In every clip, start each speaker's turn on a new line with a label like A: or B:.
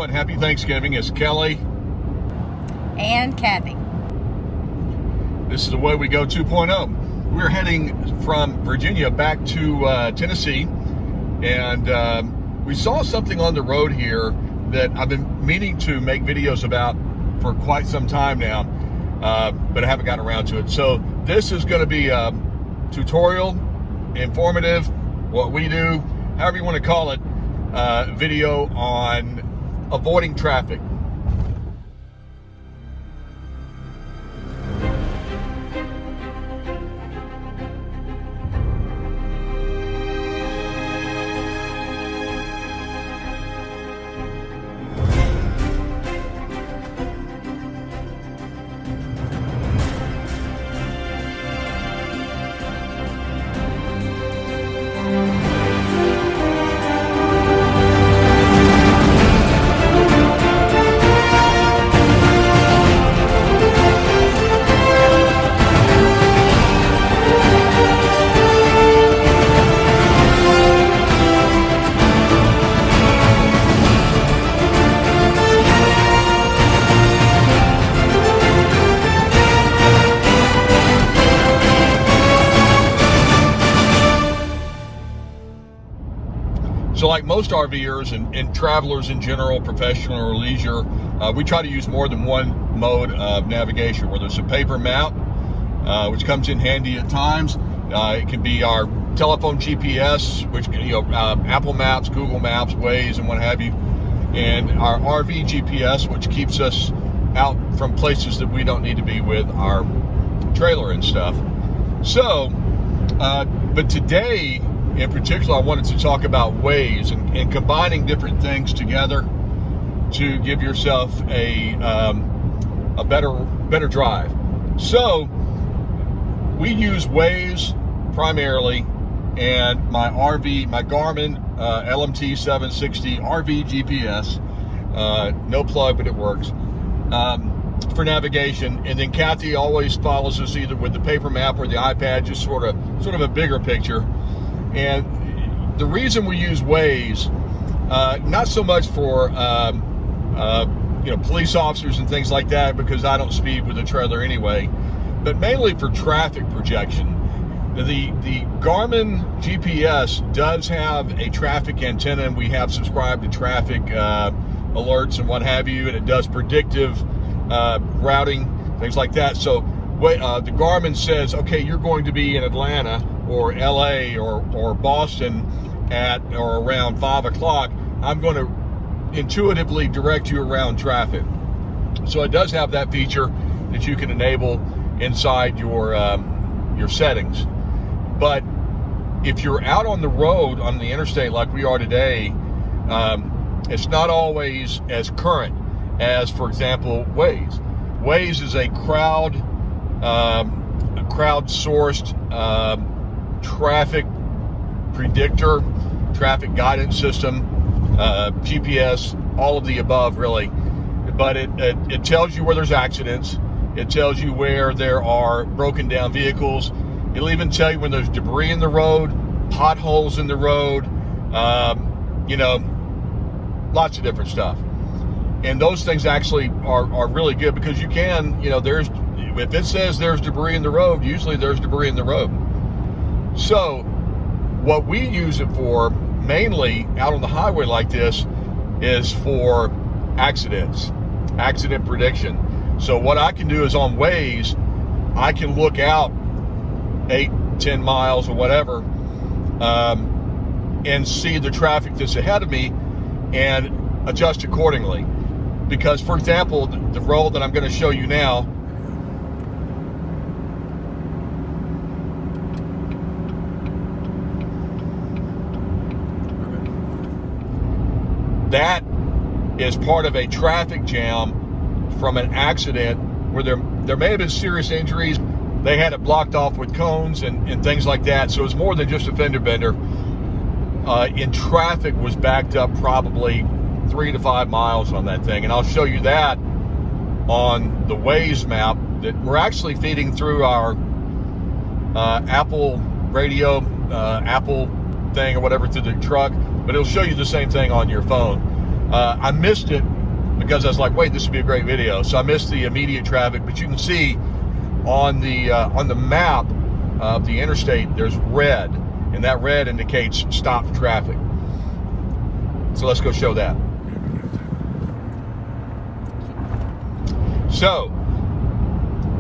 A: and happy Thanksgiving. It's Kelly
B: and Kathy.
A: This is Away We Go 2.0. We're heading from Virginia back to Tennessee, and we saw something on the road here that I've been meaning to make videos about for quite some time now, but I haven't gotten around to it. So this is going to be a tutorial, informative, what we do, however you want to call it, video on avoiding traffic. So like most RVers and travelers in general, professional or leisure, we try to use more than one mode of navigation, where there's a paper map, which comes in handy at times. It can be our telephone GPS, which, Apple Maps, Google Maps, Waze, and what have you. And our RV GPS, which keeps us out from places that we don't need to be with our trailer and stuff. So, but today, in particular, I wanted to talk about Waze and combining different things together to give yourself a better drive. So we use Waze primarily, and my Garmin LMT 760 RV GPS, no plug, but it works, for navigation. And then Kathy always follows us either with the paper map or the iPad, just sort of a bigger picture. And the reason we use Waze, not so much for police officers and things like that, because I don't speed with a trailer anyway, but mainly for traffic projection. The Garmin GPS does have a traffic antenna, and we have subscribed to traffic alerts and what have you, and it does predictive routing, things like that. So the Garmin says, okay, you're going to be in Atlanta or LA or Boston at or around 5 o'clock. I'm going to intuitively direct you around traffic. So it does have that feature that you can enable inside your settings. But if you're out on the road on the interstate like we are today, it's not always as current as, for example, Waze. Waze is a crowdsourced traffic predictor, traffic guidance system, GPS, all of the above, really. But it tells you where there's accidents. It tells you where there are broken down vehicles. It'll even tell you when there's debris in the road, potholes in the road, lots of different stuff. And those things actually are really good, because you can, if it says there's debris in the road, usually there's debris in the road. So what we use it for, mainly out on the highway like this, is for accident prediction. So what I can do is on Waze, I can look out 8-10 miles or whatever, and see the traffic that's ahead of me and adjust accordingly. Because, for example, the road that I'm going to show you now, that is part of a traffic jam from an accident where there may have been serious injuries. They had it blocked off with cones and things like that. So it's more than just a fender bender. In traffic was backed up probably 3 to 5 miles on that thing. And I'll show you that on the Waze map that we're actually feeding through our Apple radio, Apple thing or whatever through the truck, but it'll show you the same thing on your phone. I missed it because I was like, wait, this would be a great video. So I missed the immediate traffic, but you can see on the map of the interstate, there's red, and that red indicates stopped traffic. So let's go show that. So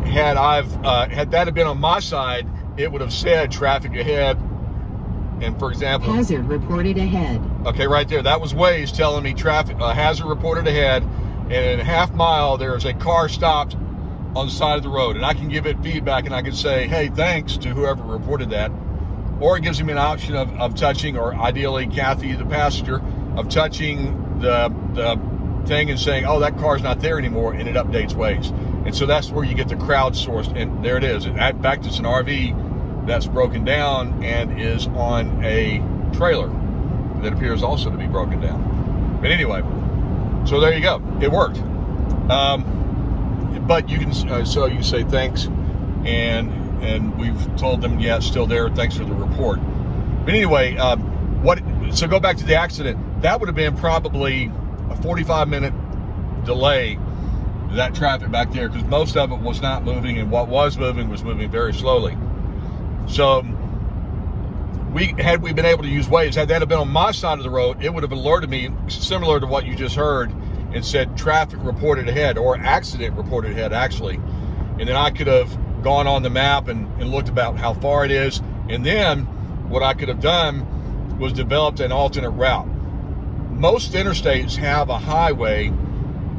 A: had that have been on my side, it would have said traffic ahead. And for example,
C: hazard reported ahead.
A: Okay, right there, that was Waze telling me traffic hazard reported ahead, and in a half mile there's a car stopped on the side of the road, and I can give it feedback and I can say, hey, thanks to whoever reported that. Or it gives me an option of touching, or ideally Kathy, the passenger, of touching the thing and saying, oh, that car's not there anymore, and it updates Waze. And so that's where you get the crowdsourced, and there it is. In fact, it's an RV that's broken down and is on a trailer that appears also to be broken down. But anyway, so there you go. It worked. But you can, so you say thanks, and we've told them, yeah, it's still there. Thanks for the report. But anyway, so go back to the accident. That would have been probably a 45-minute delay, that traffic back there, because most of it was not moving, and what was moving very slowly. So had we been able to use Waze, had that have been on my side of the road, it would have alerted me, similar to what you just heard, and said traffic reported ahead, or accident reported ahead, actually. And then I could have gone on the map and looked about how far it is. And then what I could have done was developed an alternate route. Most interstates have a highway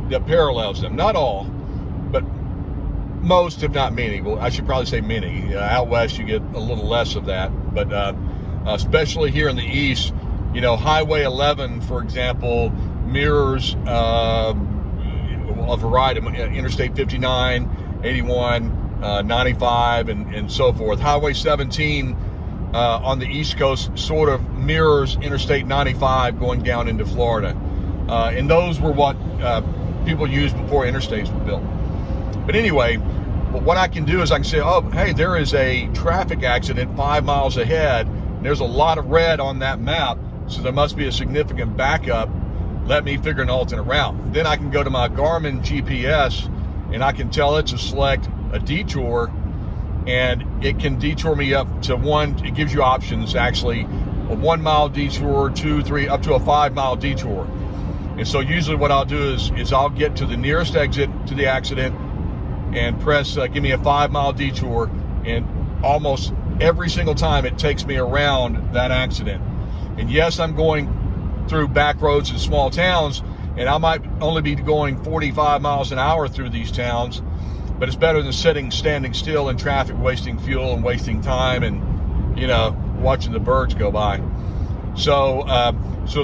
A: that parallels them. Not all, but most, if not many. Well, I should probably say many. Out west, you get a little less of that. But especially here in the east, Highway 11, for example, mirrors a variety of Interstate 59, 81, 95, and so forth. Highway 17 on the East Coast sort of mirrors Interstate 95 going down into Florida. And those were what people used before interstates were built. But anyway, what I can do is I can say, oh, hey, there is a traffic accident 5 miles ahead. There's a lot of red on that map, so there must be a significant backup. Let me figure an alternate route. Then I can go to my Garmin GPS and I can tell it to select a detour, and it can detour me up to it gives you options, actually, a 1 mile detour, 2, 3, up to a 5 mile detour. And so usually what I'll do is I'll get to the nearest exit to the accident and press, give me a 5 mile detour, and almost every single time it takes me around that accident. And yes, I'm going through back roads in small towns, and I might only be going 45 miles an hour through these towns, but it's better than standing still in traffic, wasting fuel and wasting time, and watching the birds go by. So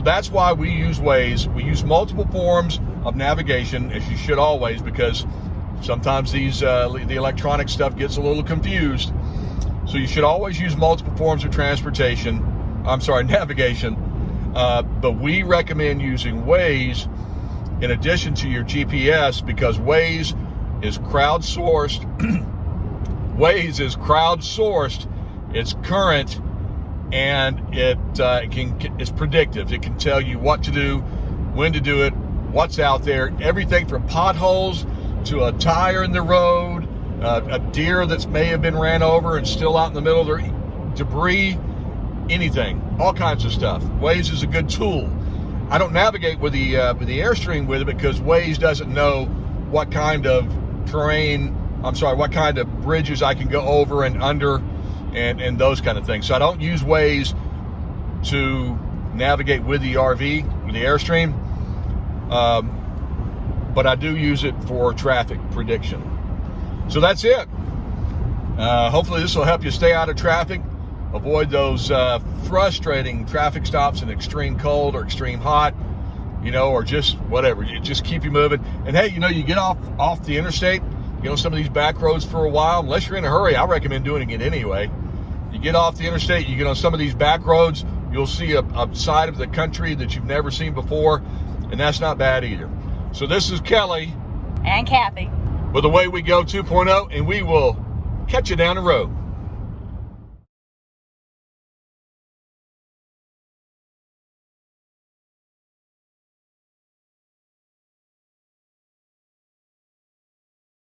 A: that's why we use Waze. We use multiple forms of navigation, as you should always, because sometimes the electronic stuff gets a little confused. So you should always use multiple forms of navigation. But we recommend using Waze in addition to your GPS, because Waze is crowdsourced. Waze is crowdsourced. It's current, and it's predictive. It can tell you what to do, when to do it, what's out there, everything from potholes to a tire in the road, a deer that may have been ran over and still out in the middle of the debris, anything, all kinds of stuff. Waze is a good tool. I don't navigate with the Airstream with it because Waze doesn't know what kind of what kind of bridges I can go over and under, and those kind of things. So I don't use Waze to navigate with the RV, with the Airstream, but I do use it for traffic prediction. So that's it. Hopefully this will help you stay out of traffic, avoid those frustrating traffic stops in extreme cold or extreme hot, or just whatever. You just keep you moving. And hey, you get off the interstate, some of these back roads for a while. Unless you're in a hurry, I recommend doing it anyway. You get off the interstate, you get on some of these back roads, you'll see a side of the country that you've never seen before, and that's not bad either. So this is Kelly
B: and Kathy
A: with Away We Go 2.0, and we will catch you down the road.